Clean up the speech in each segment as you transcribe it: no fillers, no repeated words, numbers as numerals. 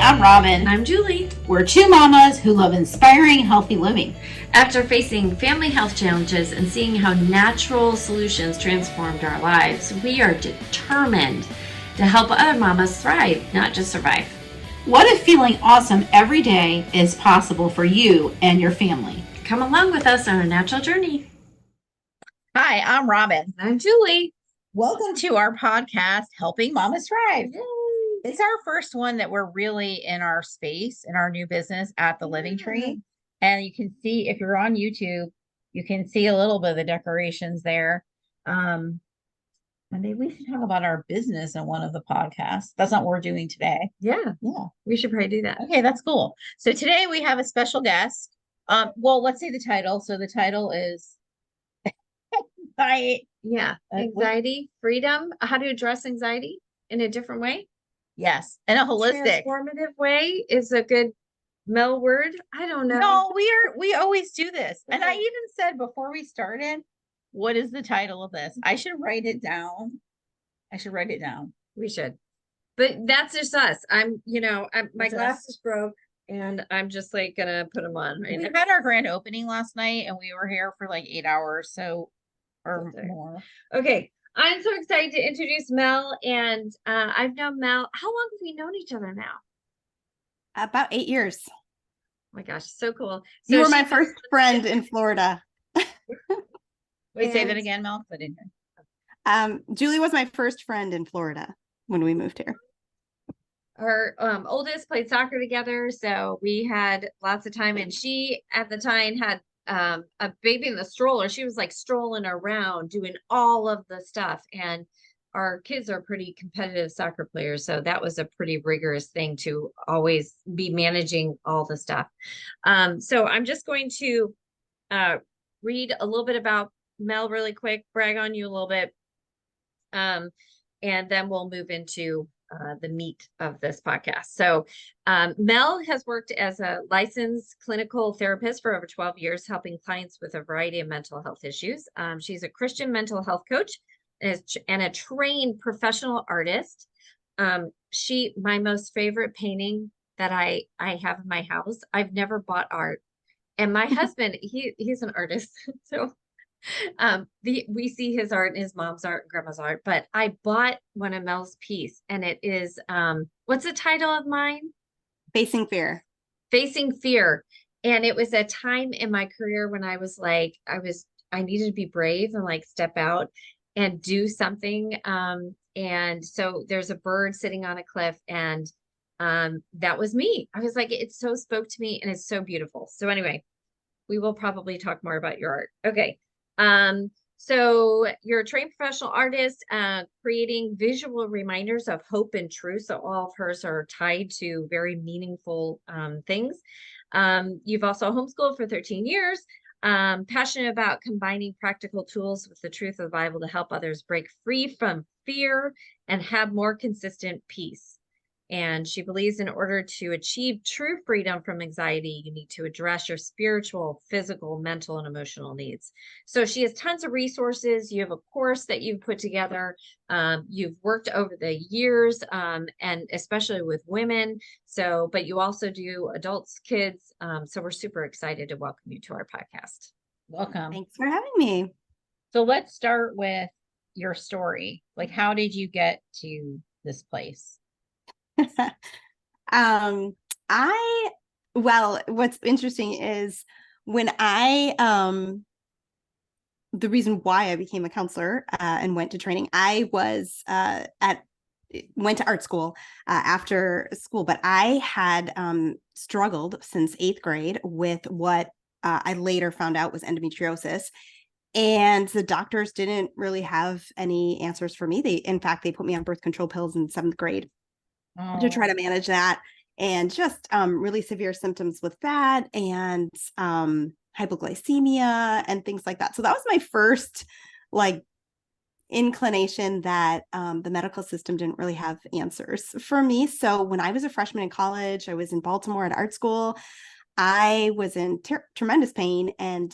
I'm Robin. I'm Julie. We're two mamas who love inspiring healthy living. After facing family health challenges and seeing how natural solutions transformed our lives, we are determined to help other mamas thrive, not just survive. What if feeling awesome every day is possible for you and your family? Come along with us on a natural journey. Hi, I'm Robin. I'm Julie. Welcome to our podcast, Helping Mamas Thrive. Yay. It's our first one that we're really in our space, in our new business at the Living Tree. And you can see, if you're on YouTube, you can see a little bit of the decorations there. And maybe we should talk about our business in one of the podcasts. That's not what we're doing today. Yeah, we should probably do that. Okay, that's cool. So today we have a special guest. Well, let's say the title. So the title is Anxiety, freedom, how to address anxiety in a different way. Yes, and a holistic. Transformative way is a good Mel word. I don't know. No, we always do this. Okay. And I even said before we started, what is the title of this? I should write it down. We should. But that's just us. My That's glasses broke and I'm just like gonna put them on right We now. had our grand opening last night and we were here for like 8 hours, or Okay. more. Okay. I'm so excited to introduce Mel, and I've known Mel. How long have we known each other now? About 8 years. Oh my gosh, so cool. You So were my first friend in Florida. Wait, say that And- again, Mel, 'cause I didn't hear. Julie was my first friend in Florida when we moved here. Our oldest played soccer together, so we had lots of time. And she, at the time, had a baby in the stroller. She was like strolling around doing all of the stuff. And our kids are pretty competitive soccer players, so that was a pretty rigorous thing to always be managing all the stuff. So I'm just going to read a little bit about Mel really quick, brag on you a little bit, and then we'll move into the meat of this podcast. So Mel has worked as a licensed clinical therapist for over 12 years, helping clients with a variety of mental health issues. She's a Christian mental health coach and a trained professional artist. My most favorite painting that I have in my house, I've never bought art. And my husband, he's an artist. So we see his art and his mom's art and grandma's art, but I bought one of Mel's piece, and it is what's the title of mine? Facing Fear. Facing Fear. And it was a time in my career when I was like, I needed to be brave and like step out and do something. And so there's a bird sitting on a cliff, and that was me. I was like, it so spoke to me, and it's so beautiful. So anyway, we will probably talk more about your art. Okay. So you're a trained professional artist, creating visual reminders of hope and truth. So all of hers are tied to very meaningful things. You've also homeschooled for 13 years, passionate about combining practical tools with the truth of the Bible to help others break free from fear and have more consistent peace. And she believes in order to achieve true freedom from anxiety, you need to address your spiritual, physical, mental, and emotional needs. So she has tons of resources. You have a course that you've put together. You've worked over the years, and especially with women. So, but you also do adults, kids. So we're super excited to welcome you to our podcast. Welcome. Thanks for having me. So let's start with your story. Like, how did you get to this place? What's interesting is when the reason why I became a counselor and went to training, I was went to art school after school, but I had struggled since 8th grade with what I later found out was endometriosis. And the doctors didn't really have any answers for me. In fact, they put me on birth control pills in 7th grade to try to manage that, and just really severe symptoms with that, and hypoglycemia and things like that. So that was my first like inclination that the medical system didn't really have answers for me. So when I was a freshman in college, I was in Baltimore at art school. I was in tremendous pain, and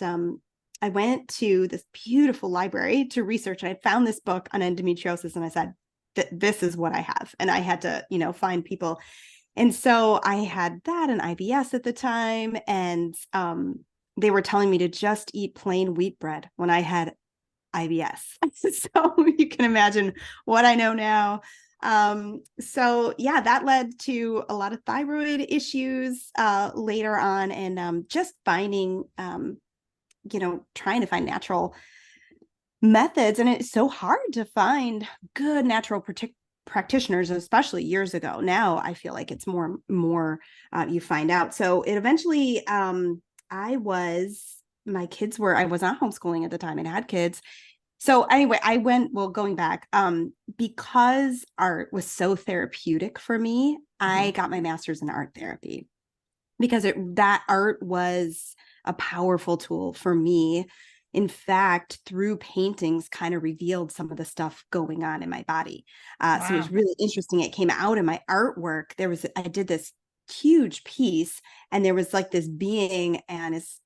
I went to this beautiful library to research, and I found this book on endometriosis, and I said, this is what I have. And I had to, find people And so I had that and IBS at the time. And they were telling me to just eat plain wheat bread when I had IBS. So you can imagine what I know now. So yeah, that led to a lot of thyroid issues later on, and just finding, trying to find natural methods. And it's so hard to find good natural practitioners, especially years ago. Now I feel like it's more you find out. So it eventually, I was not homeschooling at the time and had kids. So anyway, going back, because art was so therapeutic for me, I got my master's in art therapy because that art was a powerful tool for me. In fact, through paintings kind of revealed some of the stuff going on in my body. So it was Wow. really interesting. It came out in my artwork. I did this huge piece, and there was like this being and his,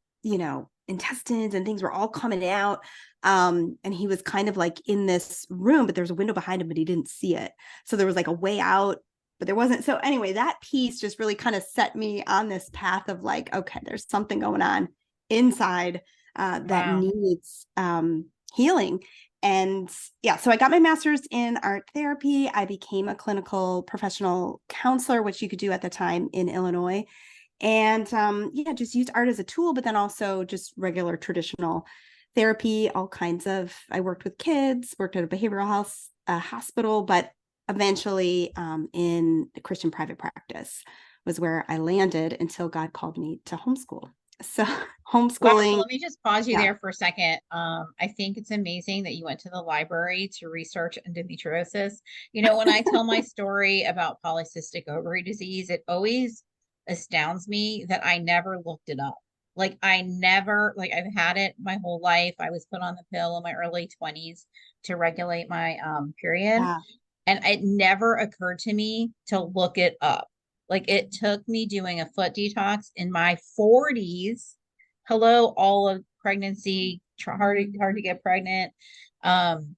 intestines and things were all coming out. And he was kind of like in this room, but there's a window behind him, but he didn't see it. So there was like a way out, but there wasn't. So anyway, that piece just really kind of set me on this path of like, okay, there's something going on inside that Wow. needs healing. And yeah, so I got my master's in art therapy. I became a clinical professional counselor, which you could do at the time in Illinois. And yeah, just used art as a tool, but then also just regular traditional therapy, all kinds of, I worked with kids, worked at a behavioral health hospital, but eventually in Christian private practice was where I landed until God called me to homeschool. So Wow. So homeschooling, let me just pause you yeah. there for a second. I think it's amazing that you went to the library to research endometriosis. When I tell my story about polycystic ovary disease, it always astounds me that I never looked it up. Like I've had it my whole life. I was put on the pill in my early 20s to regulate my period. Yeah. And it never occurred to me to look it up. Like it took me doing a foot detox in my 40s. Hello, all of pregnancy, hard to get pregnant. Um,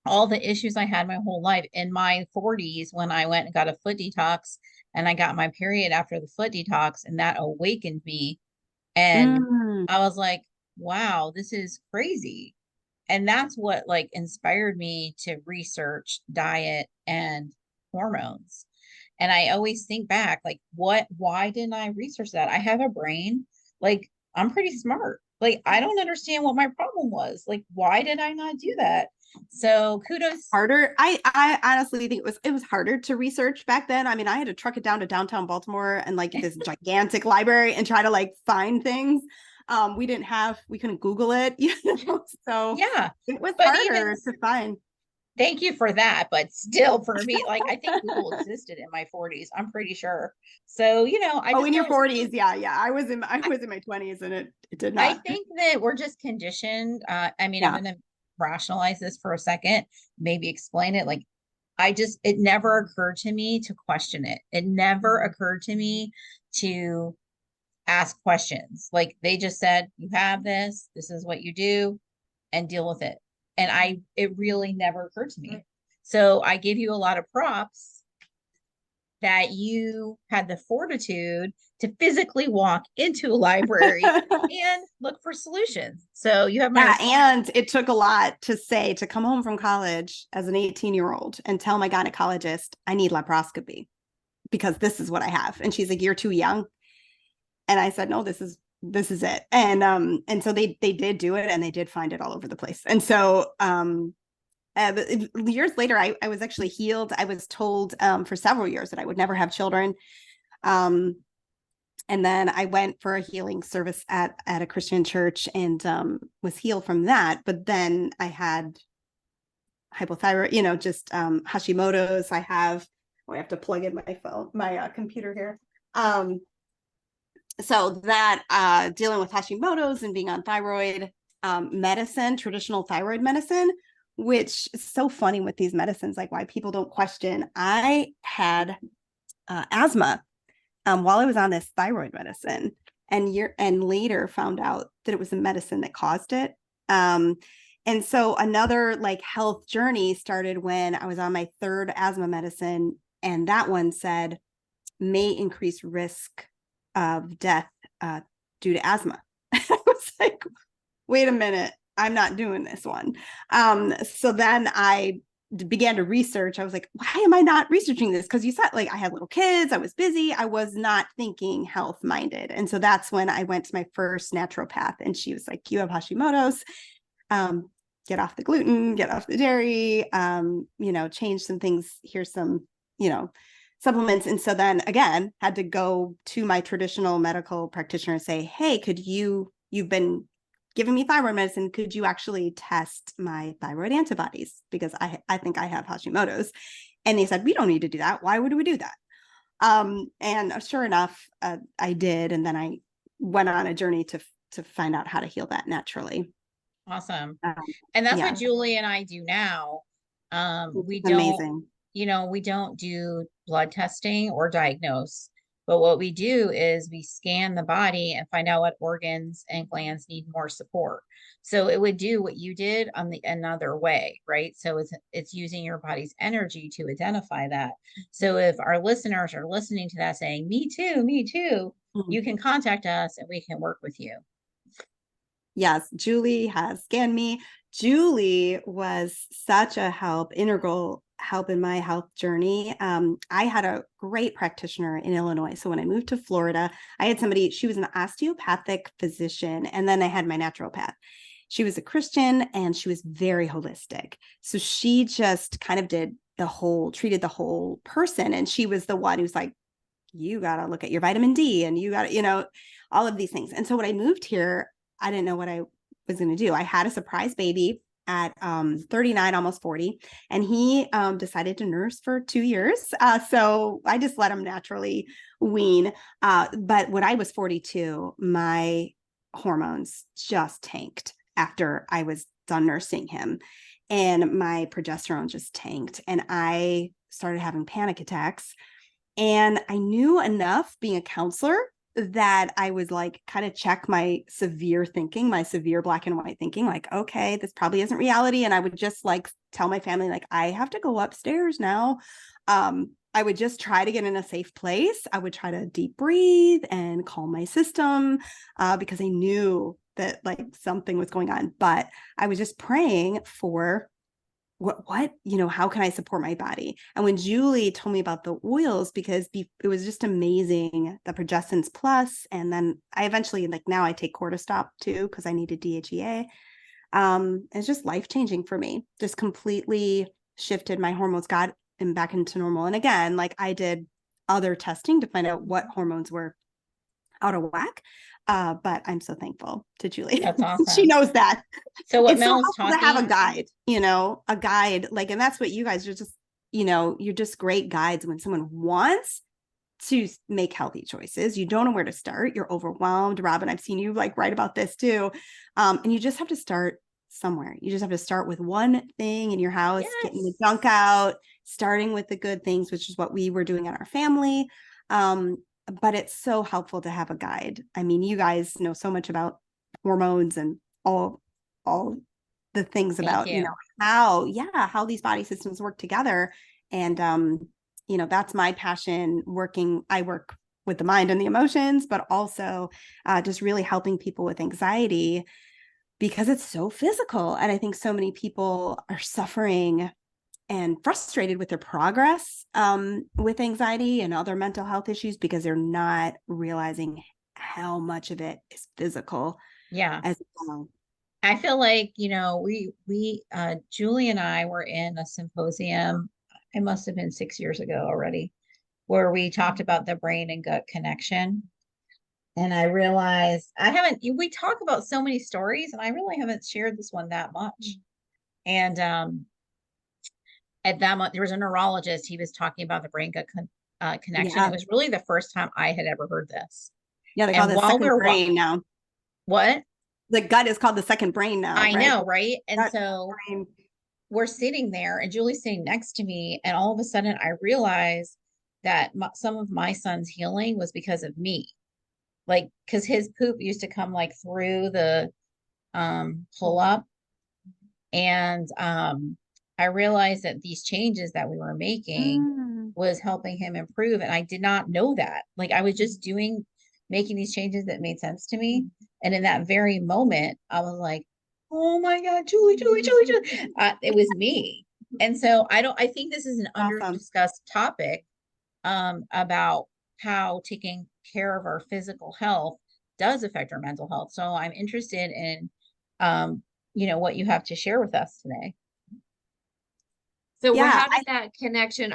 all the issues I had my whole life in my 40s when I went and got a foot detox and I got my period after the foot detox, and that awakened me. And Mm. I was like, wow, this is crazy. And that's what like inspired me to research diet and hormones. And I always think back, like, why didn't I research that? I have a brain, like, I'm pretty smart. Like, I don't understand what my problem was. Like, why did I not do that? So kudos. Harder. I honestly think it was harder to research back then. I mean, I had to truck it down to downtown Baltimore and like this gigantic library and try to like find things. We couldn't Google it, so Yeah. it was But even harder to find. thank you for that. But still, for me, like, I think Google existed in my 40s. I'm pretty sure. So, I Oh, just in your know 40s, yeah, yeah. I was in my 20s, and it did I not. think that we're just conditioned. I mean, I'm Yeah. going to rationalize this for a second, maybe explain it. Like, it never occurred to me to question it. It never occurred to me to ask questions. Like, they just said, you have this is what you do, and deal with it. And it really never occurred to me. So I give you a lot of props that you had the fortitude to physically walk into a library and look for solutions. So you have my Yeah, respect. and it took a lot to come home from college as an 18-year-old and tell my gynecologist I need laparoscopy because this is what I have. And she's like, "You're too young." And I said, "No, this is it." And so they did do it, and they did find it all over the place. And so years later, I was actually healed. I was told for several years that I would never have children. Um, and then I went for a healing service at a Christian church and was healed from that. But then I had hypothyroid, just Hashimoto's. I have to plug in my computer here. So that dealing with Hashimoto's and being on thyroid medicine, traditional thyroid medicine, which is so funny with these medicines, like why people don't question. I had asthma while I was on this thyroid medicine, and later found out that it was a medicine that caused it. And so another like health journey started when I was on my third asthma medicine, and that one said, may increase risk of death due to asthma. I was like, wait a minute, I'm not doing this one. So then I began to research. I was like, why am I not researching this? Because you said, like, I had little kids, I was busy, I was not thinking health minded. And so that's when I went to my first naturopath, and she was like, you have Hashimoto's. Get off the gluten, get off the dairy, change some things. Here's some, supplements. And so then again, had to go to my traditional medical practitioner and say, hey, you've been giving me thyroid medicine, could you actually test my thyroid antibodies? Because I think I have Hashimoto's. And they said, we don't need to do that. Why would we do that? And sure enough, I did. And then I went on a journey to find out how to heal that naturally. Awesome. And that's yeah. what Julie and I do now. We It's don't, amazing. we don't do blood testing or diagnose, but what we do is we scan the body and find out what organs and glands need more support. So it would do what you did on the another way, right? So it's using your body's energy to identify that. So if our listeners are listening to that saying, me too, you can contact us and we can work with you. Yes, Julie has scanned me. Julie was such a integral help in my health journey. I had a great practitioner in Illinois. So when I moved to Florida, I had somebody, she was an osteopathic physician, and then I had my naturopath. She was a Christian and she was very holistic. So she just kind of treated the whole person. And she was the one who's like, you got to look at your vitamin D and you got to, all of these things. And so when I moved here, I didn't know what I was going to do. I had a surprise baby at 39, almost 40, and he decided to nurse for 2 years. So I just let him naturally wean. But when I was 42, my hormones just tanked after I was done nursing him, and my progesterone just tanked, and I started having panic attacks. And I knew enough being a counselor that I was like, kind of check my severe thinking, my severe black and white thinking, like, okay, this probably isn't reality. And I would just like tell my family, like, I have to go upstairs now. I would just try to get in a safe place. I would try to deep breathe and calm my system because I knew that like something was going on. But I was just praying for how can I support my body? And when Julie told me about the oils, because it was just amazing, the Progestins Plus, and then I eventually, like, now I take Cortistop too, because I needed DHEA. It's just life-changing for me, just completely shifted my hormones, got them back into normal. And again, like, I did other testing to find out what hormones were out of whack. But I'm so thankful to Julie. That's awesome. She knows that. So what it's Mel so is helpful to have a talking, guide, like, and that's what you guys are just, you're just great guides when someone wants to make healthy choices. You don't know where to start. You're overwhelmed. Robin, I've seen you like write about this too. And you just have to start somewhere. You just have to start with one thing in your house, getting the junk out, starting with the good things, which is what we were doing in our family. But it's so helpful to have a guide. I mean, you guys know so much about hormones and all the things about, how these body systems work together. And, that's my passion I work with the mind and the emotions, but also just really helping people with anxiety because it's so physical. And I think so many people are suffering and frustrated with their progress with anxiety and other mental health issues because they're not realizing how much of it is physical. Yeah. As well. I feel like, Julie and I were in a symposium, it must have been 6 years ago already, where we talked about the brain and gut connection. And I realized we talk about so many stories and I really haven't shared this one that much. And at that moment, there was a neurologist, he was talking about the brain gut connection. Yeah. It was really the first time I had ever heard this. Yeah, they call it the second brain now. What? The gut is called the second brain now. I know, right? And gut, so brain. We're sitting there and Julie's sitting next to me. And all of a sudden I realized that some of my son's healing was because of me. Like, because his poop used to come like through the pull up. And I realized that these changes that we were making was helping him improve. And I did not know that. Like I was just making these changes that made sense to me. And in that very moment, I was like, oh my God, Julie. It was me. And so I think this is an under Awesome. discussed topic about how taking care of our physical health does affect our mental health. So I'm interested in, what you have to share with us today. So Yeah, how did that connection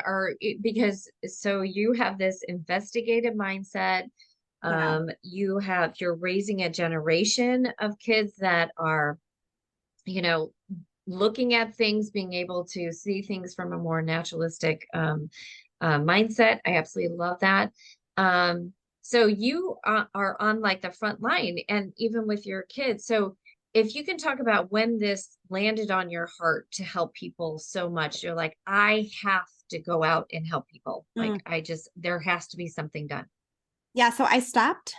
because so you have this investigative mindset. yeah. You're raising a generation of kids that are, you know, looking at things, being able to see things from a more naturalistic mindset. I absolutely love that. So you are on like the front line and even with your kids. So if you can talk about when this landed on your heart to help people so much, you're like, I have to go out and help people. Mm. Like there has to be something done. Yeah, so I stopped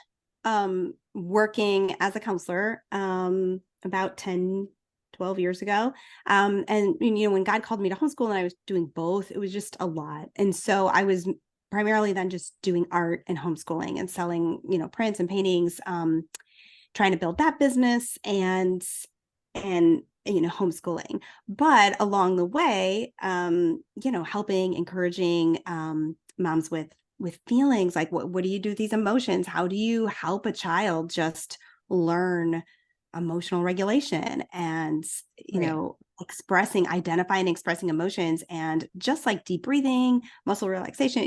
working as a counselor about 10, 12 years ago. And when God called me to homeschool and I was doing both, it was just a lot. And so I was primarily then just doing art and homeschooling and selling, prints and paintings, trying to build that business and homeschooling. But along the way, helping, encouraging moms with feelings like what do you do with these emotions? How do you help a child just learn emotional regulation and Right. identifying and expressing emotions, and just like deep breathing, muscle relaxation,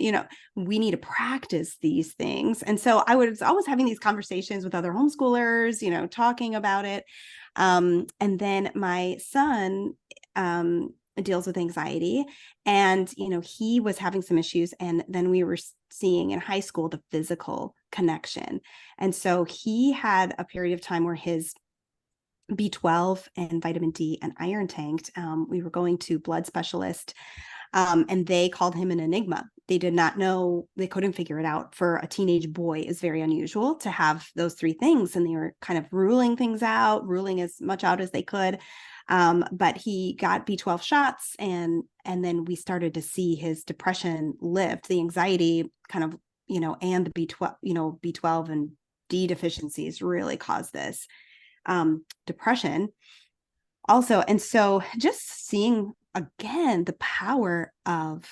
we need to practice these things. And so I was always having these conversations with other homeschoolers, talking about it. And then my son deals with anxiety, and he was having some issues, and then we were seeing in high school the physical connection. And so he had a period of time where his B12 and vitamin D and iron tanked. We were going to blood specialist, and they called him an enigma. They did not know, they couldn't figure it out. For a teenage boy, is very unusual to have those three things. And they were kind of ruling as much out as they could. But he got B12 shots, and then we started to see his depression lift, the anxiety kind of, and the B12, B12 and D deficiencies really caused this depression also. And so just seeing again the power of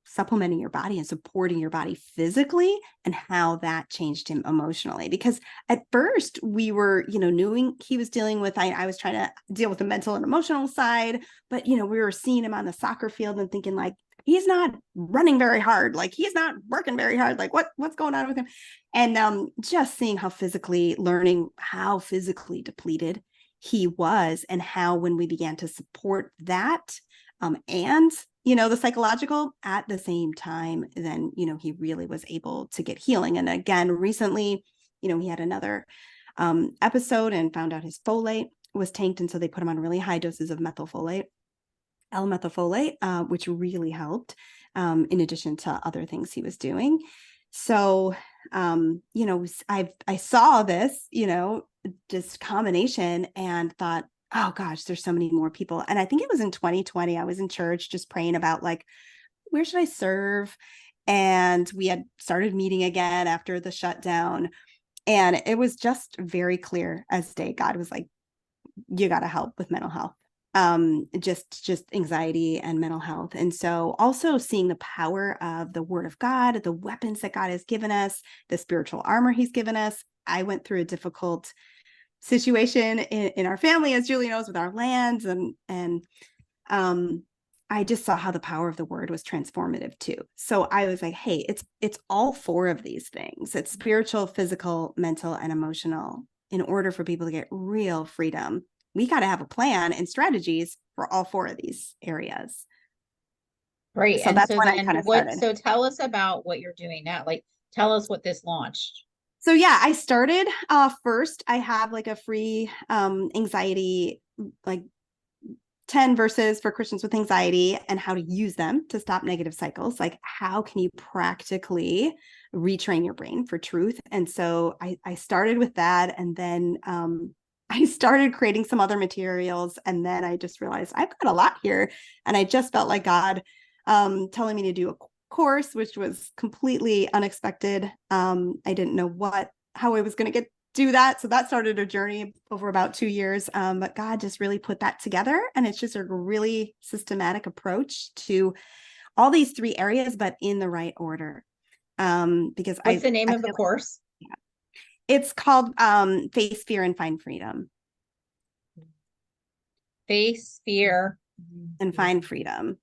supplementing your body and supporting your body physically, and how that changed him emotionally. Because at first we were, knowing he was dealing with, I was trying to deal with the mental and emotional side, but, we were seeing him on the soccer field and thinking like, he's not running very hard. Like he's not working very hard. Like what's going on with him? And just seeing learning how physically depleted he was, and how when we began to support that, and the psychological at the same time, then he really was able to get healing. And again, recently, he had another episode and found out his folate was tanked, and so they put him on really high doses of methylfolate, L-methylfolate, which really helped, in addition to other things he was doing. So I saw this, just combination, and thought, oh gosh, there's so many more people. And I think it was in 2020, I was in church just praying about like, where should I serve? And we had started meeting again after the shutdown. And it was just very clear as day. God was like, you got to help with mental health, just anxiety and mental health. And so also seeing the power of the word of God, the weapons that God has given us, the spiritual armor he's given us. I went through a difficult situation in our family, as Julie knows, with our lands, and I just saw how the power of the word was transformative too. So I was like, hey, it's all four of these things. It's spiritual, physical, mental, and emotional. In order for people to get real freedom, we got to have a plan and strategies for all four of these areas. Right. So And that's so when I then kind of started. so tell us about what you're doing now. Like tell us what this launched. So yeah, I started first. I have like a free anxiety, like 10 verses for Christians with anxiety, and how to use them to stop negative cycles. Like, how can you practically retrain your brain for truth? And so I started with that. And then I started creating some other materials. And then I just realized I've got a lot here. And I just felt like God telling me to do course, which was completely unexpected. I didn't know how I was going to do that. So that started a journey over about 2 years. But God just really put that together. And it's just a really systematic approach to all these 3 areas, but in the right order. Because What's the name of the course? It's called Face, Fear, and Find Freedom. Face, Fear, and Find Freedom.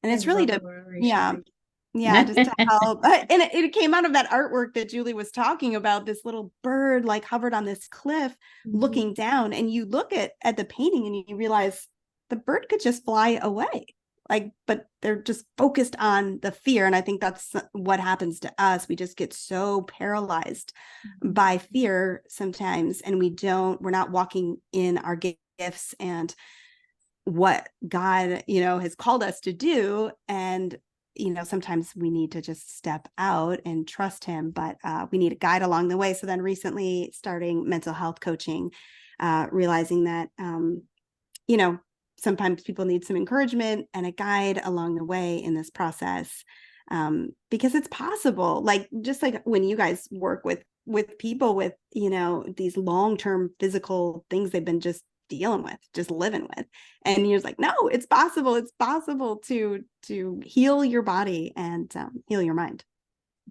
And it's really just to help. And it came out of that artwork that Julie was talking about. This little bird like hovered on this cliff looking down, and you look at the painting and you realize the bird could just fly away. But they're just focused on the fear. And I think that's what happens to us. We just get so paralyzed by fear sometimes, and we're not walking in our gifts and what God, has called us to do. And, sometimes we need to just step out and trust him, but we need a guide along the way. So then recently starting mental health coaching, realizing that, sometimes people need some encouragement and a guide along the way in this process, because it's possible. Just like when you guys work with people with, these long-term physical things they've been just dealing with, just living with, and you're just like, no, it's possible. It's possible to heal your body and heal your mind.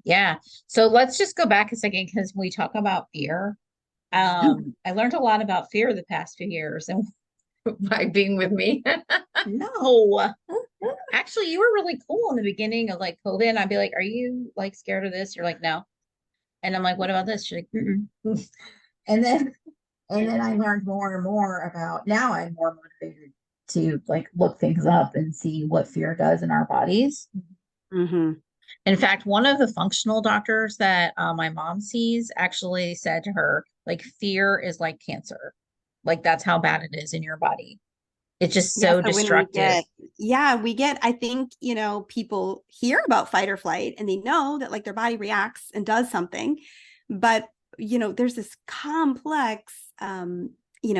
Yeah. So let's just go back a second, because we talk about fear. I learned a lot about fear the past few years, and by being with me. no, actually, you were really cool in the beginning of like COVID. And I'd be like, "Are you like scared of this?" You're like, "No," and I'm like, "What about this?" She's like, "Mm-mm." And then I learned more and more about, now I'm more motivated to like look things up and see what fear does in our bodies. Mm-hmm. In fact, one of the functional doctors that my mom sees actually said to her, like, fear is like cancer. Like, that's how bad it is in your body. It's just so destructive. I think, people hear about fight or flight and they know that like their body reacts and does something, but there's this complex,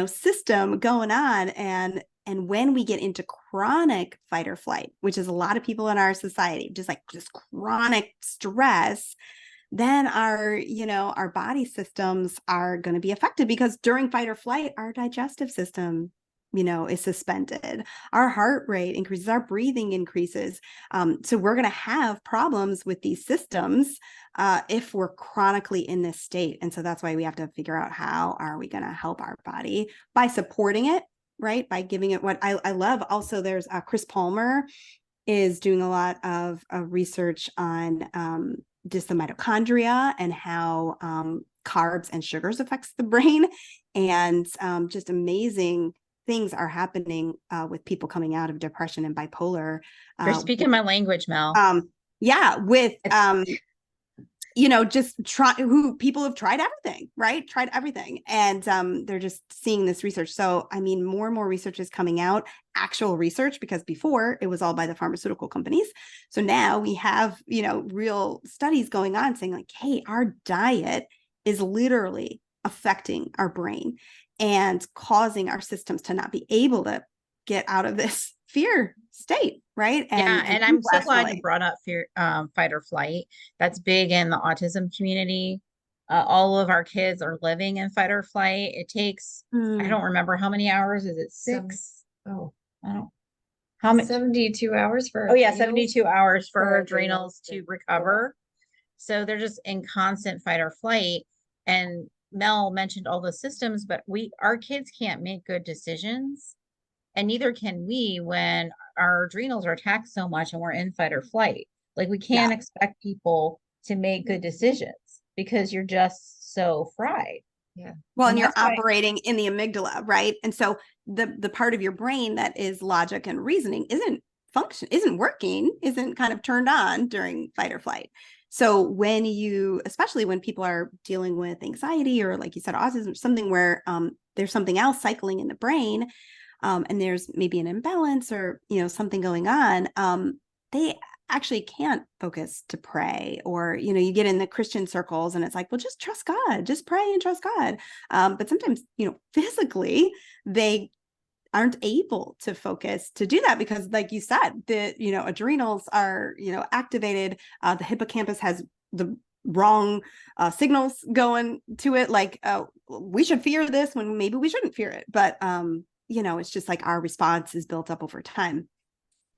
system going on. And when we get into chronic fight or flight, which is a lot of people in our society, just chronic stress, then our body systems are going to be affected, because during fight or flight, our digestive system, is suspended. Our heart rate increases, our breathing increases. So we're going to have problems with these systems if we're chronically in this state. And so that's why we have to figure out, how are we going to help our body by supporting it, right? By giving it what I love. Also, there's Chris Palmer is doing a lot of research on just the mitochondria and how carbs and sugars affects the brain, and just amazing things are happening with people coming out of depression and bipolar. You're speaking my language, Mel. With people have tried everything, right? Tried everything. And they're just seeing this research. So, more and more research is coming out, actual research, because before it was all by the pharmaceutical companies. So now we have, real studies going on saying like, hey, our diet is literally affecting our brain and causing our systems to not be able to get out of this fear state, right? And I'm so glad you brought up fear, fight or flight. That's big in the autism community. All of our kids are living in fight or flight. It takes, I don't remember how many hours. Is it 6? I don't. How many? 72 hours for Oh yeah, adrenals? 72 hours for For adrenals to recover. So they're just in constant fight or flight. And Mel mentioned all the systems, but our kids can't make good decisions, and neither can we when our adrenals are taxed so much and we're in fight or flight. Like, we can't expect people to make good decisions because you're just so fried. Yeah. Well, and you're operating in the amygdala, right? And so the part of your brain that is logic and reasoning isn't working, isn't kind of turned on during fight or flight. So especially when people are dealing with anxiety, or like you said, autism, something where there's something else cycling in the brain, and there's maybe an imbalance or, something going on, they actually can't focus to pray. Or, you get in the Christian circles and it's like, well, just trust God, just pray and trust God. But sometimes, physically they aren't able to focus to do that because, like you said, the adrenals are activated. The hippocampus has the wrong signals going to it. Like we should fear this when maybe we shouldn't fear it. But it's just like our response is built up over time,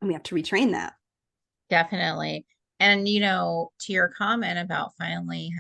and we have to retrain that. Definitely. And, to your comment about finally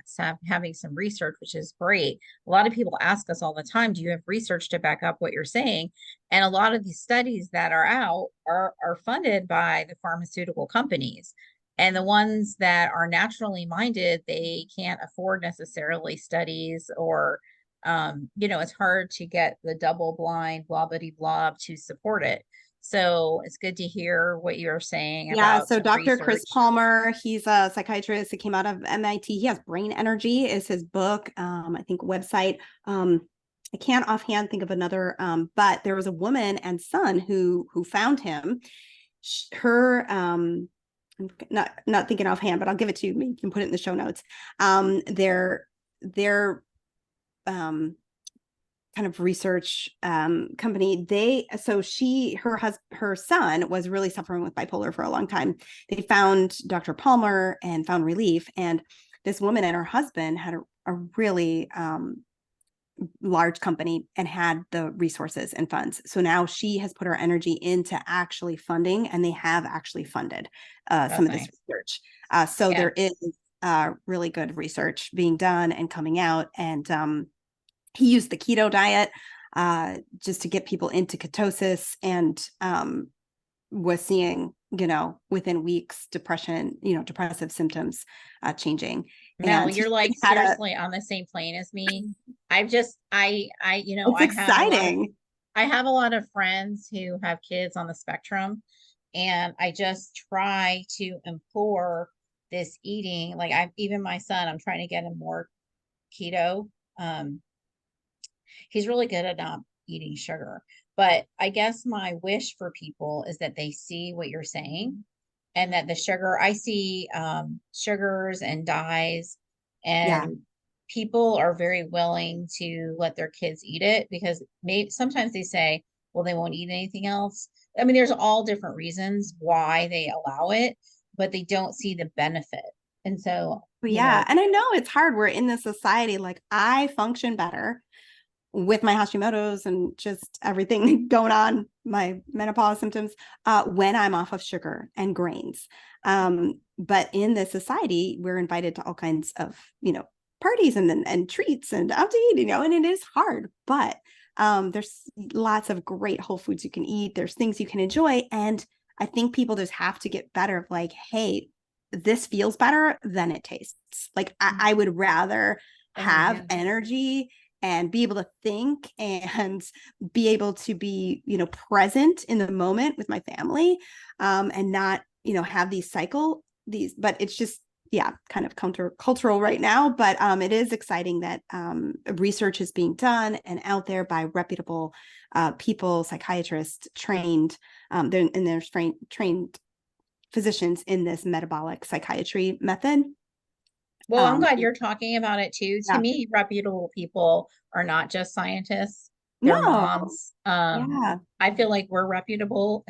having some research, which is great. A lot of people ask us all the time, do you have research to back up what you're saying? And a lot of these studies that are out are funded by the pharmaceutical companies. And the ones that are naturally minded, they can't afford necessarily studies or, it's hard to get the double blind, blah, blah, blah to support it. So it's good to hear what you're saying Yeah, about so some Dr. Chris research. Palmer, he's a psychiatrist that came out of MIT. He has Brain Energy is his book, I think website. I can't offhand think of another, but there was a woman and son who found him. Her I'm not thinking offhand, but I'll give it to you. You can put it in the show notes. Their kind of research company, her son was really suffering with bipolar for a long time. They found Dr. Palmer and found relief, and this woman and her husband had a really large company and had the resources and funds. So now she has put her energy into actually funding, and they have actually funded some of this research. So there is really good research being done and coming out, and he used the keto diet just to get people into ketosis, and was seeing, within weeks, depressive symptoms changing. Mel, And you're like seriously on the same plane as me. It's exciting. I have a lot of friends who have kids on the spectrum, and I just try to implore this eating. Like even my son, I'm trying to get him more keto. He's really good at not eating sugar. But I guess my wish for people is that they see what you're saying, and that the sugar, I see sugars and dyes, Yeah. and people are very willing to let their kids eat it because sometimes they say, well, they won't eat anything else. I mean, there's all different reasons why they allow it, but they don't see the benefit. And so, Yeah. And I know it's hard. We're in this society, like I function better with my Hashimoto's and just everything going on, my menopause symptoms, when I'm off of sugar and grains. But in this society, we're invited to all kinds of, parties and treats and out to eat, and it is hard, but there's lots of great whole foods you can eat. There's things you can enjoy. And I think people just have to get better of like, hey, this feels better than it tastes. Like I would rather have energy and be able to think and be able to be, present in the moment with my family, and not, have but it's just, kind of countercultural right now. But it is exciting that research is being done and out there by reputable people, psychiatrists, trained, there's trained physicians in this metabolic psychiatry method. Well, I'm glad you're talking about it too. To Yeah. me, reputable people are not just scientists, they're No. moms. Yeah. I feel like we're reputable.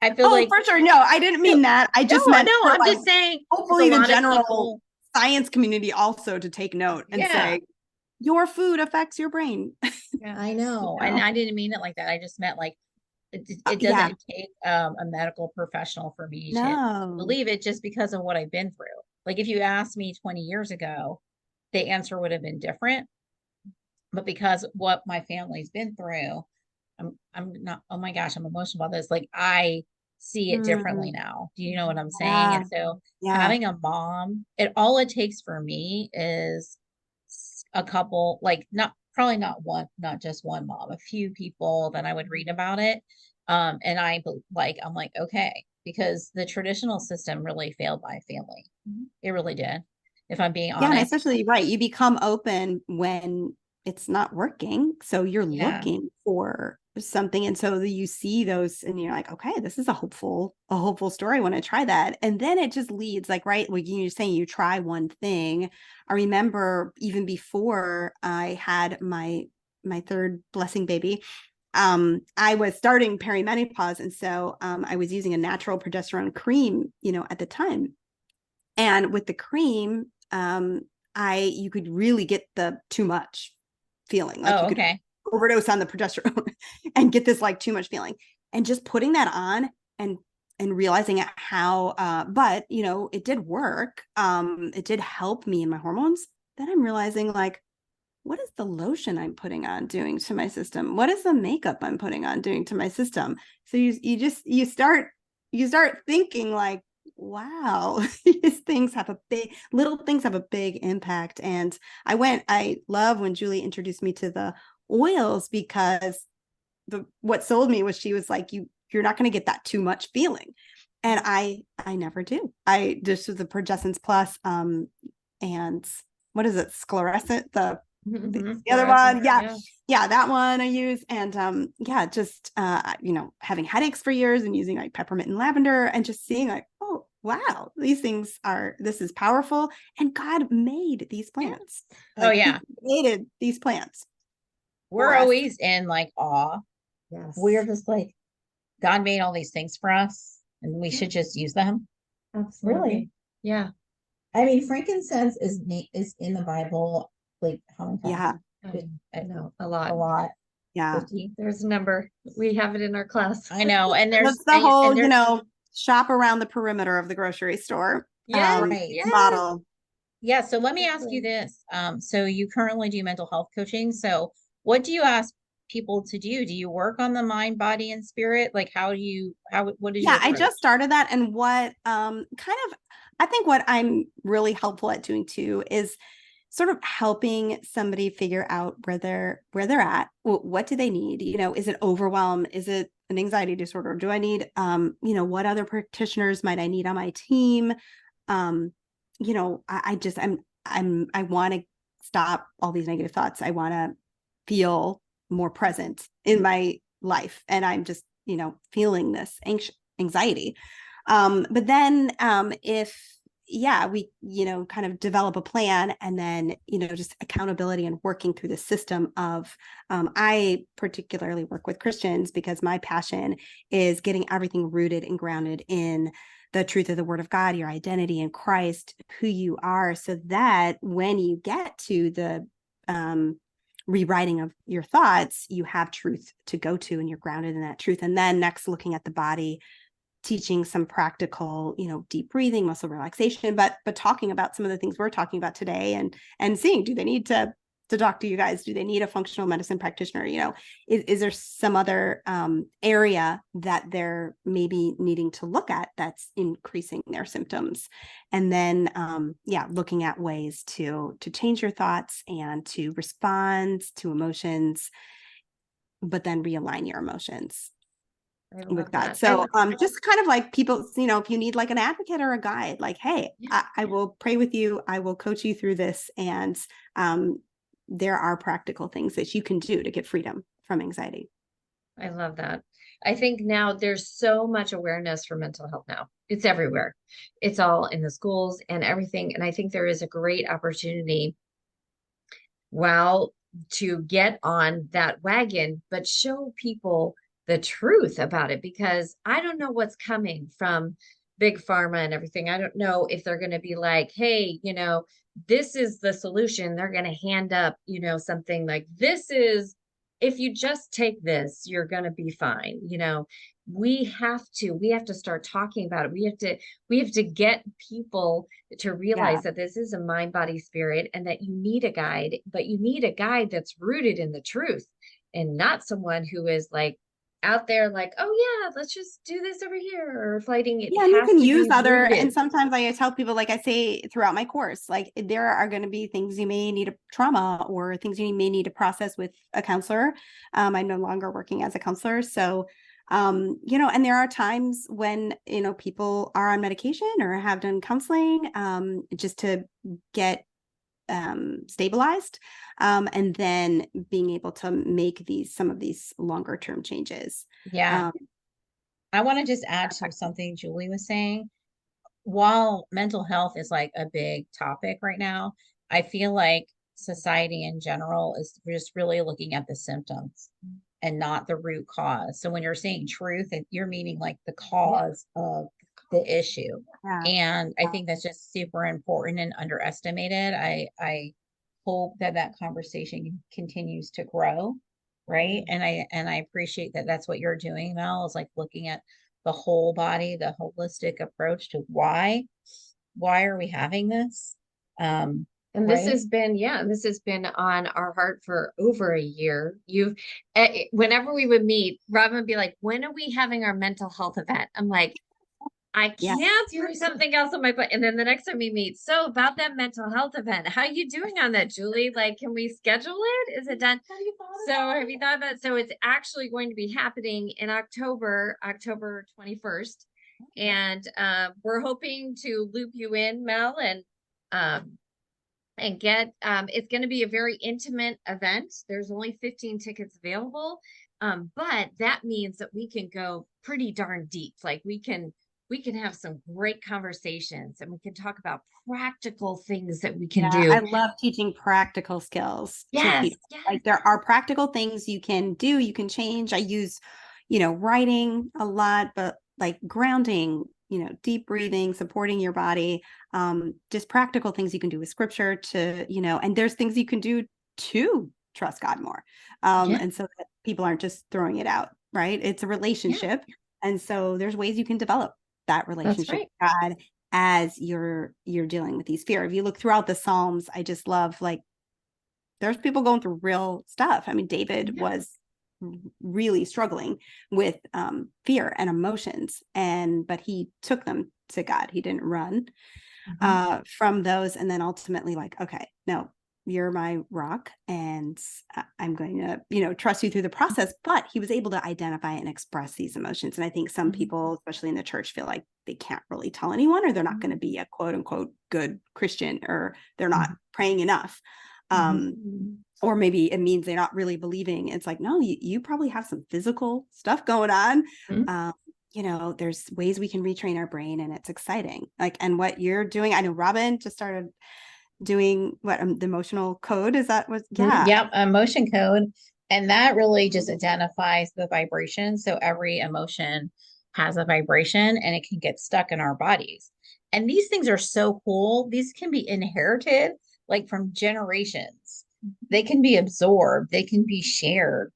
I feel like for sure. No, I didn't mean that. I just meant I'm just saying hopefully the general science community also to take note and say your food affects your brain. Yeah, I know. And I didn't mean it like that. I just meant like it doesn't take a medical professional for me to believe it just because of what I've been through. Like if you asked me 20 years ago, the answer would have been different. But because what my family's been through, I'm not, oh my gosh, I'm emotional about this. Like I see it differently now. Do you know what I'm saying? And so having a mom, all it takes for me is a couple, like probably not one, not just one mom, a few people that I would read about it. And I'm like, okay, because the traditional system really failed my family. It really did. If I'm being honest. And especially, right, you become open when it's not working. So you're looking for something. And so you see those and you're like, okay, this is a hopeful story. I want to try that. And then it just leads like, right. Like you're saying you try one thing. I remember even before I had my third blessing baby, I was starting perimenopause. And so I was using a natural progesterone cream, at the time. And with the cream, you could really get the too much feeling. Like you could overdose on the progesterone and get this like too much feeling. And just putting that on and realizing how, but it did work. It did help me in my hormones. Then I'm realizing like, what is the lotion I'm putting on doing to my system? What is the makeup I'm putting on doing to my system? So you start thinking like, wow, these things have little things have a big impact. And I love when Julie introduced me to the oils, because what sold me was, she was like, you're not going to get that too much feeling. And I never do. I just with the Progessence Plus, and what is it? Sclerescent, the other one. Yeah, that one I use. And just having headaches for years and using like peppermint and lavender, and just seeing like, oh wow, this is powerful. And God made these plants. Like, He created these plants. We're always in like awe. Yes. We're just like, God made all these things for us, and we should just use them. Absolutely. Really? Yeah. I mean, frankincense is in the Bible, like how many times? I know, a lot. A lot. Yeah. 50. There's a number. We have it in our class. I know. And there's the whole, shop around the perimeter of the grocery store. Model. Yeah. So let me ask you this. So you currently do mental health coaching. So what do you ask people to do? Do you work on the mind, body, and spirit? Like what is your I just started that. And what I think what I'm really helpful at doing too is sort of helping somebody figure out where they're at. What do they need? Is it overwhelm? Is it an anxiety disorder? Do I need what other practitioners might I need on my team? I want to stop all these negative thoughts. I want to feel more present in my life. And I'm just, feeling this anxiety. But then if we, kind of develop a plan, and then, just accountability and working through the system of, I particularly work with Christians because my passion is getting everything rooted and grounded in the truth of the Word of God, your identity in Christ, who you are, so that when you get to the rewriting of your thoughts, you have truth to go to, and you're grounded in that truth. And then next, looking at the body, teaching some practical, deep breathing, muscle relaxation, but talking about some of the things we're talking about today, and seeing, do they need to talk to you guys? Do they need a functional medicine practitioner? Is there some other area that they're maybe needing to look at that's increasing their symptoms? And then, looking at ways to change your thoughts and to respond to emotions, but then realign your emotions with God. So just kind of like people, if you need like an advocate or a guide, like, hey, I will pray with you. I will coach you through this. And there are practical things that you can do to get freedom from anxiety. I love that. I think now there's so much awareness for mental health now. It's everywhere. It's all in the schools and everything. And I think there is a great opportunity, to get on that wagon, but show people the truth about it, because I don't know what's coming from big pharma and everything. I don't know if they're going to be like, hey, this is the solution. They're going to hand up, something like, this is, if you just take this, you're going to be fine. We have to start talking about it. We have to get people to realize that this is a mind, body, spirit, and that you need a guide, but you need a guide that's rooted in the truth, and not someone who is like out there like, oh yeah, let's just do this over here, or fighting it. Yeah, and you can use and sometimes I tell people, like I say throughout my course, like there are going to be things you may need a trauma, or things you may need to process with a counselor. I'm no longer working as a counselor. So, and there are times when, people are on medication or have done counseling, just to get stabilized, and then being able to make some of these longer term changes. I want to just add to something Julie was saying. While mental health is like a big topic right now, I feel like society in general is just really looking at the symptoms and not the root cause. So when you're saying truth, you're meaning like the cause of the issue. Yeah. And I think that's just super important and underestimated. I hope that that conversation continues to grow, right? And I appreciate that that's what you're doing, Mel, is like looking at the whole body, the holistic approach to why are we having this? And this Right? has been, yeah, this has been on our heart for over a year. Whenever we would meet, Robin would be like, when are we having our mental health event? I'm like, I Yeah. can't throw something else on my plate. And then the next time we meet, so about that mental health event, how you doing on that, Julie? Like, can we schedule it? Is it done? So have you thought about it? So it's actually going to be happening in October, October 21st. And we're hoping to loop you in, Mel, um, and get it's going to be a very intimate event. There's only 15 tickets available. But that means that we can go pretty darn deep. Like we can have some great conversations and we can talk about practical things that we can Yeah, I do. love teaching practical skills to Yes, people. yes. Like there are practical things you can do, you can change. I use, writing a lot, but like grounding, deep breathing, supporting your body, just practical things you can do with scripture to, and there's things you can do to trust God more. Yeah, And so that people aren't just throwing it out, right? It's a yeah, relationship. And so there's ways you can develop that that's relationship right. with God as you're dealing with these fear. If you look throughout the Psalms, I just love like there's people going through real stuff. I mean, David Yeah. was really struggling with fear and emotions, but he took them to God. He didn't run from those, and then ultimately like, okay, no, you're my rock, and I'm going to trust you through the process. But he was able to identify and express these emotions, and I think some people, especially in the church, feel like they can't really tell anyone, or they're not going to be a quote unquote good Christian, or they're not praying enough, or maybe it means they're not really believing. It's like, no, you probably have some physical stuff going on. There's ways we can retrain our brain, and it's exciting. Like, and what you're doing, I know Robin just started doing what the emotional code is. That was, yeah. Yep, emotion code. And that really just identifies the vibration. So every emotion has a vibration and it can get stuck in our bodies. And these things are so cool. These can be inherited like from generations. They can be absorbed, they can be shared.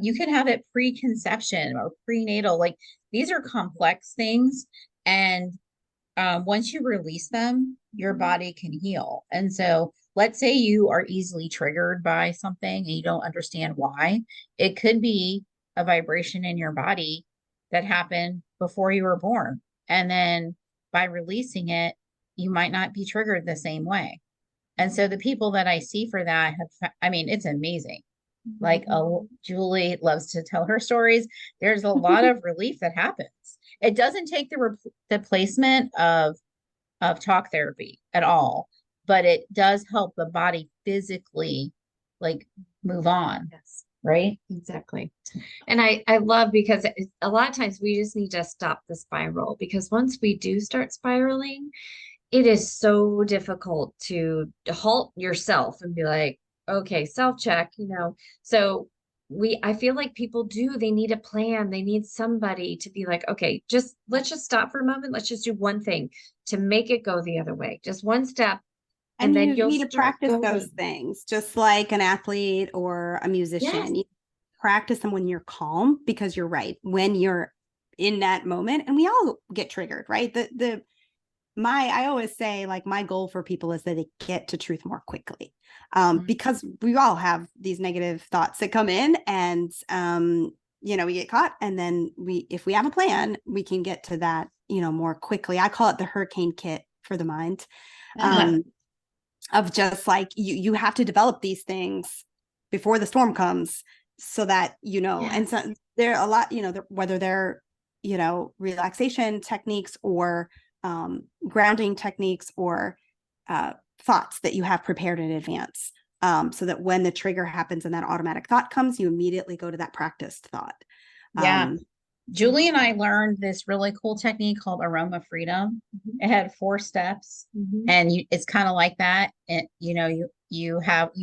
You can have it preconception or prenatal. Like these are complex things. And once you release them, your body can heal. And so, let's say you are easily triggered by something and you don't understand why. It could be a vibration in your body that happened before you were born. And then by releasing it, you might not be triggered the same way. And so, the people that I see for that I mean, it's amazing. Like Julie loves to tell her stories. There's a lot of relief that happens. It doesn't take the placement of talk therapy at all, but it does help the body physically like move on, Yes, right? exactly. And I love because a lot of times we just need to stop the spiral because once we do start spiraling, it is so difficult to halt yourself and be like, okay, self check, So I feel like people they need a plan. They need somebody to be like, okay, let's just stop for a moment. Let's just do one thing to make it go the other way. Just one step. And And then you you'll need to start practice those going. things, just like an athlete or a Yes. musician. You practice them when you're calm, because you're right. When you're in that moment, and we all get triggered, right? I always say, like, my goal for people is that they get to truth more quickly, because we all have these negative thoughts that come in, and we get caught, and then if we have a plan, we can get to that more quickly. I call it the hurricane kit for the mind. Of just like you have to develop these things before the storm comes, so that and so there are a lot, whether they're relaxation techniques, or grounding techniques, or thoughts that you have prepared in advance, so that when the trigger happens and that automatic thought comes, you immediately go to that practiced thought. Yeah. Julie and I learned this really cool technique called aroma freedom. It had 4 steps, and it's kind of like that. And you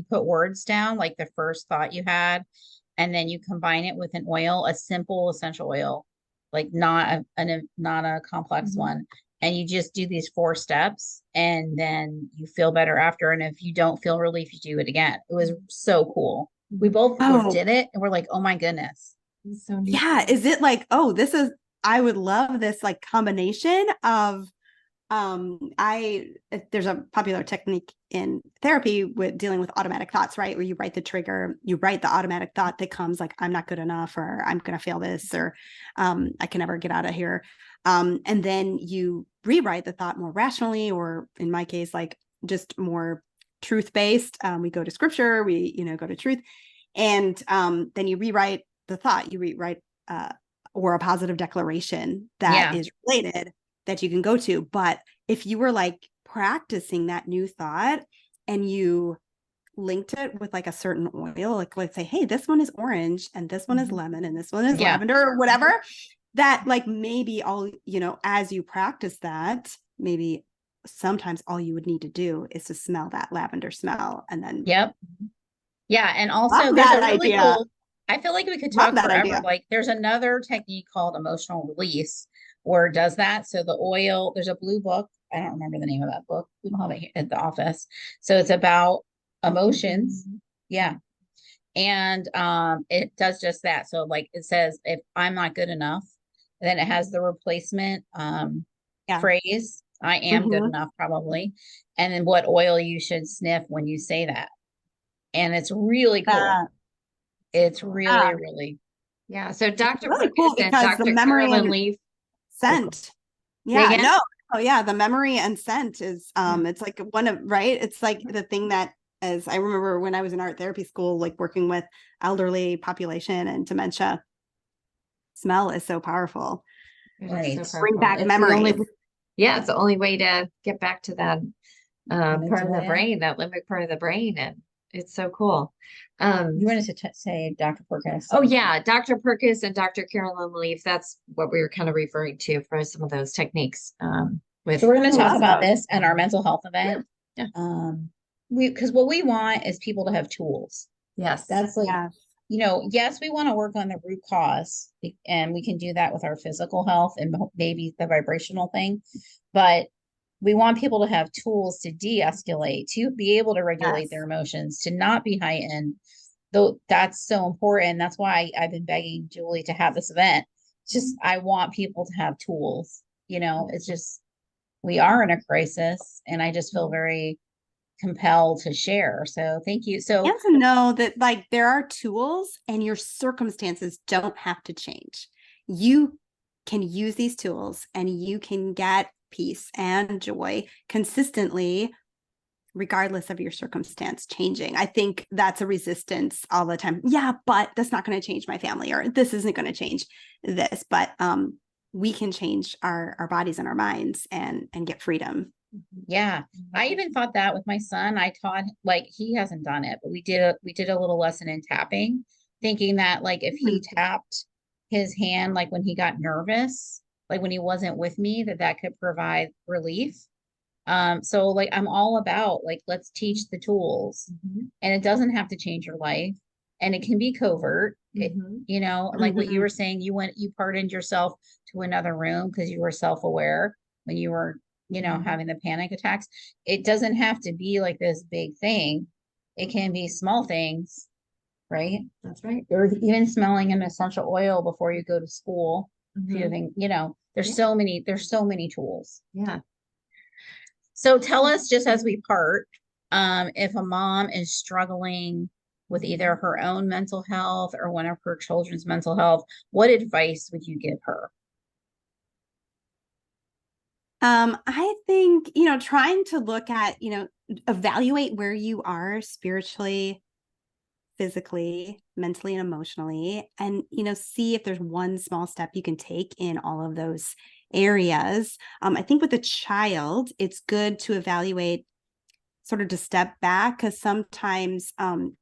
put words down, like the first thought you had, and then you combine it with an oil, a simple essential oil, like not a complex Mhm. one. And you just do these 4 steps and then you feel better after. And if you don't feel relief, you do it again. It was so cool. We both Oh, did it and we're like, oh my goodness. It's so neat. yeah. Is it like, oh, this is, I would love this like combination of there's a popular technique in therapy with dealing with automatic thoughts, right? Where you write the trigger, you write the automatic thought that comes like, I'm not good enough, or I'm going to fail this, or I can never get out of here. And then you rewrite the thought more rationally, or in my case, like just more truth-based. We go to scripture, we, go to truth. And then you rewrite the thought, you rewrite or a positive declaration that Yeah. is related that you can go to. But if you were like practicing that new thought and you linked it with like a certain oil, like let's say, hey, this one is orange and this one is lemon and this one is Yeah. lavender or whatever, that like maybe all, as you practice that, maybe sometimes all you would need to do is to smell that lavender smell. And then Yep. Yeah. And also love there's that a really idea. cool, I feel like we could Love talk that forever. idea. Like there's another technique called emotional release where it does that. So the oil, there's a blue book. I don't remember the name of that book. We don't have it here at the office. So it's about emotions. Yeah. And it does just that. So like it says, if I'm not good enough, then it has the replacement Yeah. phrase, I am good Mhm. enough, probably. And then what oil you should sniff when you say that. And it's really cool. That- It's really, yeah. really, Yeah. So It's Dr. really Perkins cool and because the Dr. memory Carolyn and Leaf. scent. Say Yeah, again? no. Oh yeah, the memory and scent is it's like one of, right? It's like the thing that, as I remember when I was in art therapy school, like working with elderly population and dementia, smell is so powerful. It right. is so Bring powerful. back It's the only, memories. yeah, it's the only way to get back to that part of the Amygdala. brain, that limbic part of the brain. And it's so cool. You wanted to say Dr. Perkins. Oh yeah, Dr. Perkins and Dr. Carolyn Leaf. That's what we were kind of referring to for some of those techniques. With So we're going to I talk love about those. this at our mental health event. Yeah. Because what we want is people to have tools. Yes. That's like, Yeah. Yes, we want to work on the root cause, and we can do that with our physical health and maybe the vibrational thing, but we want people to have tools to de-escalate, to be able to regulate Yes. their emotions, to not be heightened. Though that's so important. That's why I've been begging Julie to have this event. Just I want people to have tools. It's just we are in a crisis, and I just feel very compelled to share. So thank you. So And to know that like there are tools and your circumstances don't have to change. You can use these tools and you can get peace and joy consistently regardless of your circumstance changing. I think that's a resistance all the time. Yeah, but that's not going to change my family, or this isn't going to change this. But we can change our bodies and our minds and get freedom. yeah, I even thought that with my son. I taught like he hasn't done it, but we did a little lesson in tapping, thinking that like if he tapped his hand like when he got nervous, like when he wasn't with me, that could provide relief. So like I'm all about like let's teach the tools, and it doesn't have to change your life, and it can be covert. Like what you Mhm. were saying, you pardoned yourself to another room because you were self-aware when you were having the panic attacks. It doesn't have to be like this big thing. It can be small things, right? That's right. Or even smelling an essential oil before you go to school. If you think, there's so many tools. Yeah. So tell us, just as we part, if a mom is struggling with either her own mental health or one of her children's mental health, what advice would you give her? I think, trying to look at, evaluate where you are spiritually, physically, mentally, and emotionally, and, see if there's one small step you can take in all of those areas. I think with a child, it's good to evaluate sort of to step back, because sometimes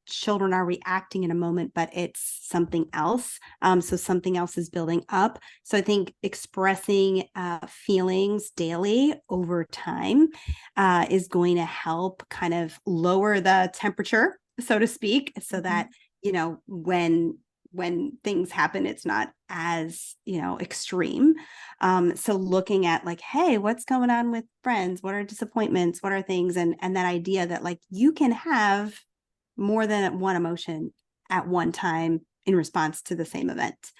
children are reacting in a moment, but it's something else. So something else is building up. So I think expressing feelings daily over time is going to help kind of lower the temperature, so to speak, so that, when when things happen, it's not as, extreme. So looking at like, hey, what's going on with friends? What are disappointments? What are things? And that idea that like you can have more than one emotion at one time in response to the same event.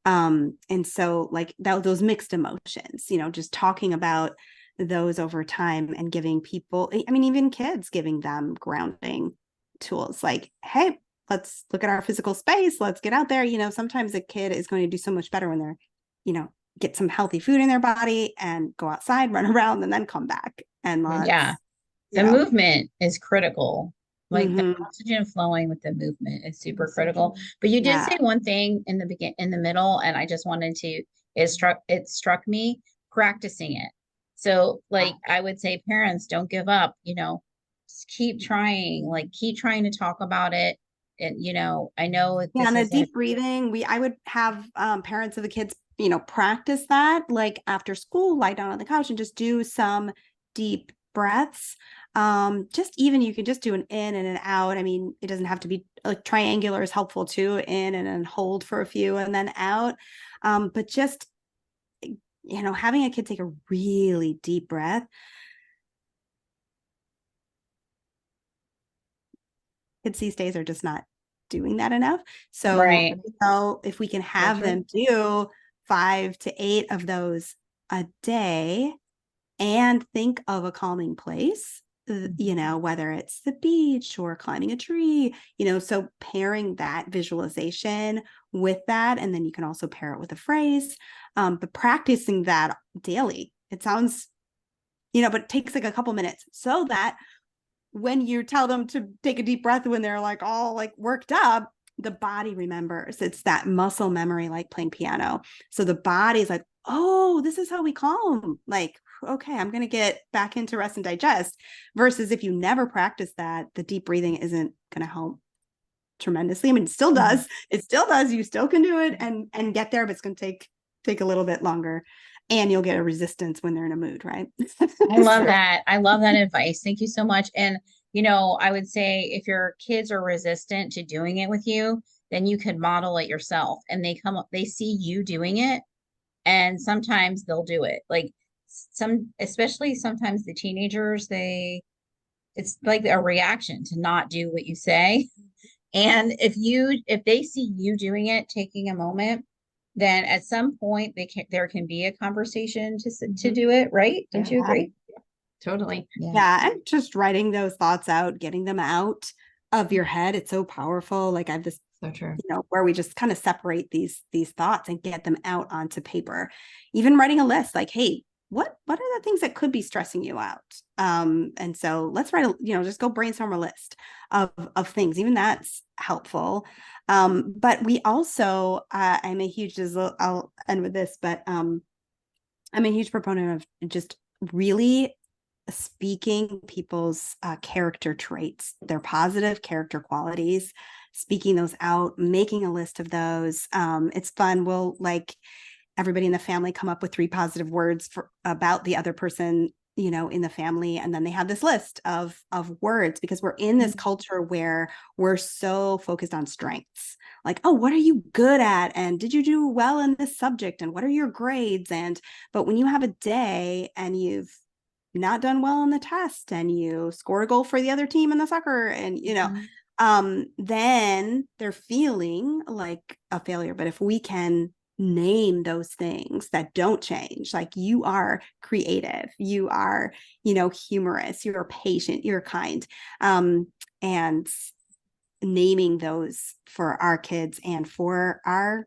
And so like those mixed emotions, just talking about those over time and giving people, I mean, even kids, giving them grounding tools like, hey, let's look at our physical space. Let's get out there. Sometimes a kid is going to do so much better when they're, get some healthy food in their body and go outside, run around, and then come back. And Yeah. let's, The movement is critical. Like the Mhm. oxygen flowing with the movement is super critical. But you did Yeah. say one thing in the middle, and I just wanted to, it struck me, practicing it. So like I would say, parents, don't give up, just keep trying, like keep trying to talk about it. And I know Yeah, this and the is deep breathing, I would have parents of the kids, practice that like after school, lie down on the couch and just do some deep breaths. Just even you can just do an in and an out. I mean, it doesn't have to be like triangular is helpful too, in and then hold for a few and then out. But just, having a kid take a really deep breath. Kids these days are just not doing that enough. So, right. if we can have them do 5 to 8 of those a day and think of a calming place, whether it's the beach or climbing a tree, so pairing that visualization with that. And then you can also pair it with a phrase, but practicing that daily. It sounds, but it takes like a couple minutes so that when you tell them to take a deep breath when they're like all like worked up, the body remembers. It's that muscle memory, like playing piano. So the body's like, oh, this is how we calm. Like, okay, I'm going to get back into rest and digest. Versus if you never practice that, the deep breathing isn't going to help tremendously. I mean, it still does. It still does. You still can do it and get there, but it's going to take a little bit longer. And you'll get a resistance when they're in a mood, right? I love that. I love that advice. Thank you so much. And, I would say if your kids are resistant to doing it with you, then you could model it yourself and they see you doing it. And sometimes they'll do it. Like especially sometimes the teenagers, it's like a reaction to not do what you say. And if they see you doing it, taking a moment, then at some point there can be a conversation to do it, right? Don't you agree? Totally. Yeah, and just writing those thoughts out, getting them out of your head. It's so powerful. Like I have this, So true. where we just kind of separate these thoughts and get them out onto paper. Even writing a list, like, hey, what are the things that could be stressing you out? And so let's write just go brainstorm a list of things. Even that's helpful. But we also, I'm a huge, I'll end with this, but I'm a huge proponent of just really speaking people's character traits, their positive character qualities, speaking those out, making a list of those. It's fun. We'll like everybody in the family come up with 3 positive words about the other person, in the family. And then they have this list of words because we're in this culture where we're so focused on strengths. Like, oh, what are you good at? And did you do well in this subject? And what are your grades? But when you have a day and you've not done well on the test and you score a goal for the other team in the soccer and then they're feeling like a failure. But if we can name those things that don't change, like you are creative, you are humorous, you're patient, you're kind, and naming those for our kids and for our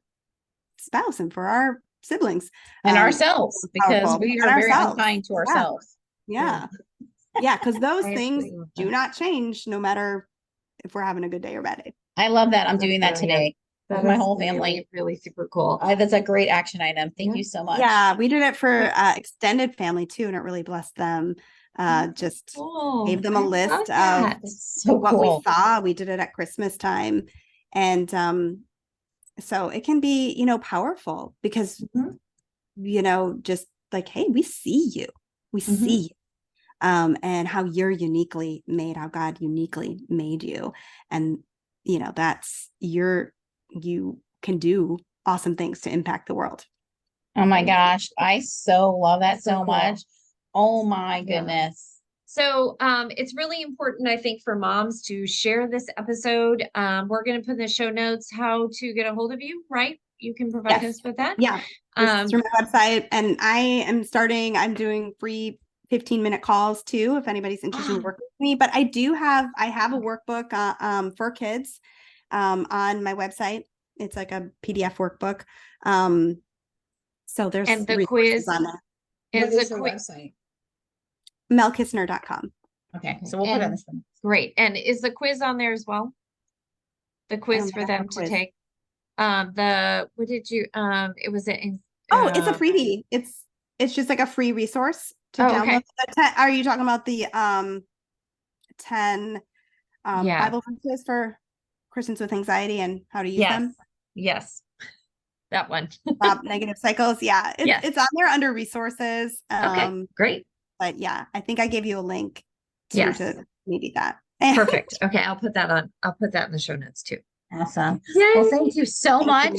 spouse and for our siblings And ourselves, because powerful. we And are very ourselves. unkind to ourselves. Yeah. Yeah, because those I things absolutely love do that. not change no matter if we're having a good day or bad day. I love that. I'm That's doing that brilliant. today with That my is whole really, family. really super cool. That's a great action item. Thank Yeah. you so much. Yeah, we did it for extended family too, and it really blessed them. Just Cool. gave them a I love list of that. So what cool. we saw. We did it at Christmas time. And so it can be, powerful because, just like, hey, we see you. We see you. And how you're uniquely made, how God uniquely made you. And, that's you can do awesome things to impact the world. Oh my gosh, I so love that So so cool. much. Oh my Yeah. goodness. So it's really important, I think, for moms to share this episode. We're going to put in the show notes how to get a hold of you, right? You can provide Yes. us with that. Yeah. Just through my website. And I'm doing free 15-minute calls too, if anybody's interested in working with me. But I have a workbook for kids on my website. It's like a PDF workbook. So there's And the resources quiz on there. What is is a your quiz. website? melkissner.com. Okay, so we'll put it in And this one. great. And is the quiz on there as well? The quiz for that's them a to quiz. take. What did you it was in It's a freebie. It's just like a free resource to download. okay. Are you talking about the 10 Yeah. Bible verses for Christians with anxiety and how to use them? Yes. That one. Stop negative cycles. Yeah, Yes. it's on there under resources. Okay, great. But yeah, I think I gave you a link Yes. to maybe that. Perfect. Okay, I'll put that in the show notes too. Awesome. Yay. Well, thank you so much.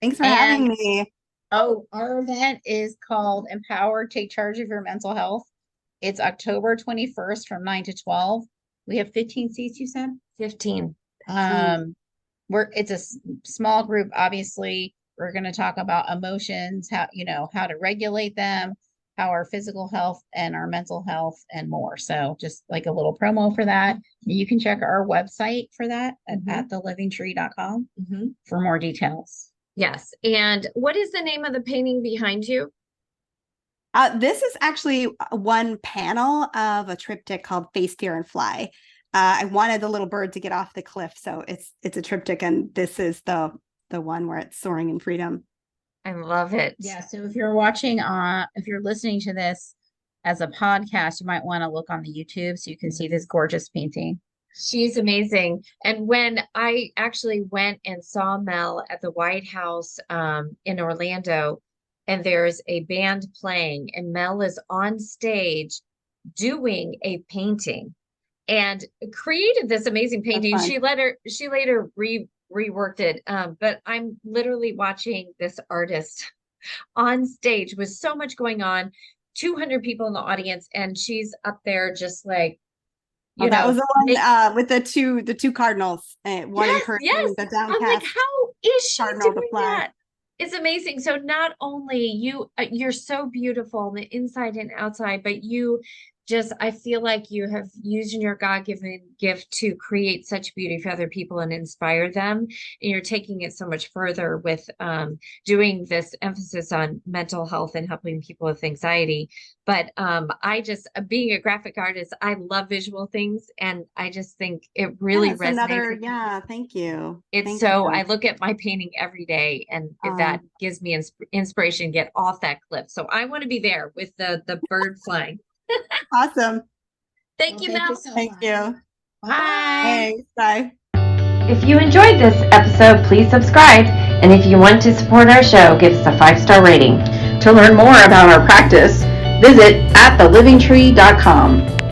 Thanks for And- having me. Oh, our event is called Empower, Take Charge of Your Mental Health. It's October 21st from 9 to 12. We have 15 seats, you said? 15. It's a small group. Obviously, we're going to talk about emotions, how to regulate them, how our physical health and our mental health and more. So just like a little promo for that. You can check our website for that at thelivingtree.com for more details. Yes. And what is the name of the painting behind you? This is actually one panel of a triptych called Face, Fear, and Fly. I wanted the little bird to get off the cliff, so it's a triptych, and this is the one where it's soaring in freedom. I love it. Yeah. So if you're if you're listening to this as a podcast, you might want to look on the YouTube so you can see this gorgeous painting. She's amazing. And when I actually went and saw Mel at the White House in Orlando, and there's a band playing, and Mel is on stage doing a painting and created this amazing painting. fun. She later reworked it. But I'm literally watching this artist on stage with so much going on, 200 people in the audience, and she's up there just like, that was the one with the two cardinals. One encouraging the I'm downcast. like, how is she cardinal to doing fly. that? It's amazing. So not only you're so beautiful on the inside and outside, but I feel like you have used your God-given gift to create such beauty for other people and inspire them. And you're taking it so much further with doing this emphasis on mental health and helping people with anxiety. But being a graphic artist, I love visual things, and I just think it really resonates. Thank you. I look at my painting every day, and that gives me inspiration to get off that cliff. So I want to be there with the bird flying. Awesome. Thank you, Mel. Thank you. Bye. Thanks. Bye. If you enjoyed this episode, please subscribe. And if you want to support our show, give us a 5-star rating. To learn more about our practice, visit thelivingtree.com.